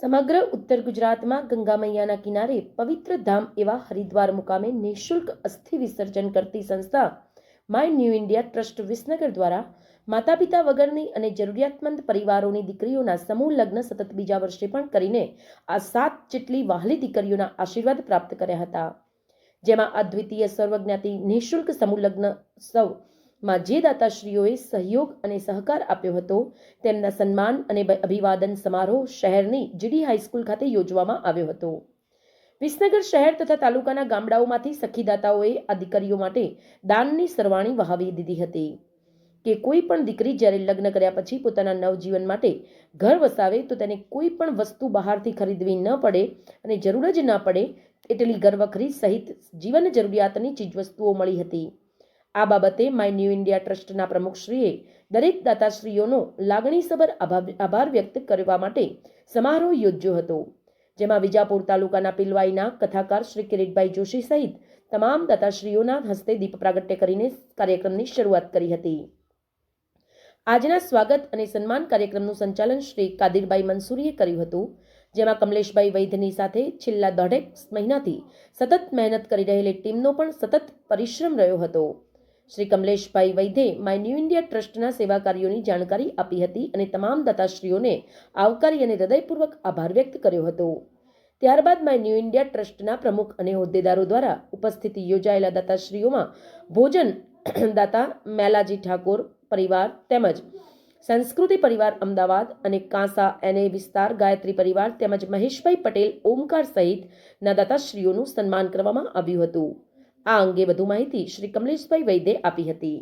સમગ્ર ઉત્તર ગુજરાતમાં ગંગા મૈયાના કિનારે પવિત્ર ધામ એવા હરિદ્વાર મુકામે નિઃશુલ્ક અસ્થિ વિસર્જન કરતી સંસ્થા my new India trust Visnagar દ્વારા માતા પિતા વગરની અને જરૂરિયાતમંદ પરિવારોની દીકરીઓના સમૂહ લગ્ન સતત બીજા વર્ષે પણ કરીને આ 7 જેટલી વહાલી દીકરીઓના આશીર્વાદ પ્રાપ્ત કર્યા હતા, જેમાં અદ્વિતીય સર્વજ્ઞાતિ નિઃશુલ્ક સમૂહ લગ્ન માં જે દાતાશ્રીઓએ સહયોગ અને સહકાર આપ્યો હતો તેમના સન્માન અને અભિવાદન સમારોહ શહેરની જીડી હાઈસ્કૂલ ખાતે યોજવામાં આવ્યો હતો। વિસનગર શહેર તથા તાલુકાના ગામડાઓમાંથી સખીદાતાઓએ આ દીકરીઓ માટે દાનની સરવાણી વહાવી દીધી હતી કે કોઈ પણ દીકરી જ્યારે લગ્ન કર્યા પછી પોતાના નવજીવન માટે ઘર વસાવે તો તેને કોઈ પણ વસ્તુ બહારથી ખરીદવી ન પડે અને જરૂર જ ન પડે એટલી ઘરવખરી સહિત જીવન જરૂરિયાતની ચીજવસ્તુઓ મળી હતી। આ બાબતે માય ન્યૂ ઇન્ડિયા ટ્રસ્ટના પ્રમુખશ્રીએ દરેક દાતાશ્રીઓનો લાગણીસભર આભાર વ્યક્ત કરવા માટે સમારોહ યોજ્યો હતો, જેમાં વિજાપુર તાલુકાના પિલવાઈના કથાકાર શ્રી કિરીટભાઈ જોશી સહિત તમામ દાતાશ્રીઓના હસ્તે દીપ પ્રાગટ્ય કરીને કાર્યક્રમની શરૂઆત કરી હતી। આજના સ્વાગત અને સન્માન કાર્યક્રમનું સંચાલન શ્રી કાદિરભાઈ મંસૂરીએ કર્યું હતું, જેમાં કમલેશભાઈ વૈદ્યની સાથે છેલ્લા 1.5 મહિનાથી સતત મહેનત કરી રહેલી ટીમનો પણ સતત પરિશ્રમ રહ્યો હતો। શ્રી કમલેશભાઈ વૈદ્યે માય ન્યૂ ઇન્ડિયા ટ્રસ્ટના સેવા કાર્યોની જાણકારી આપી હતી અને તમામ દાતાશ્રીઓને આવકારી અને હૃદયપૂર્વક આભાર વ્યક્ત કર્યો હતો। ત્યારબાદ માય ન્યૂ ઇન્ડિયા ટ્રસ્ટના પ્રમુખ અને હોદ્દેદારો દ્વારા ઉપસ્થિત યોજાયેલા દાતાશ્રીઓમાં ભોજન દાતા મેલાજી ઠાકોર પરિવાર તેમજ સંસ્કૃતિ પરિવાર અમદાવાદ અને કાંસા એને વિસ્તાર ગાયત્રી પરિવાર તેમજ મહેશભાઈ પટેલ ઓમકાર સહિતના દાતાશ્રીઓનું સન્માન કરવામાં આવ્યું હતું। આ અંગે વધુ માહિતી શ્રી કમલેશભાઈ વૈદ્યે આપી હતી।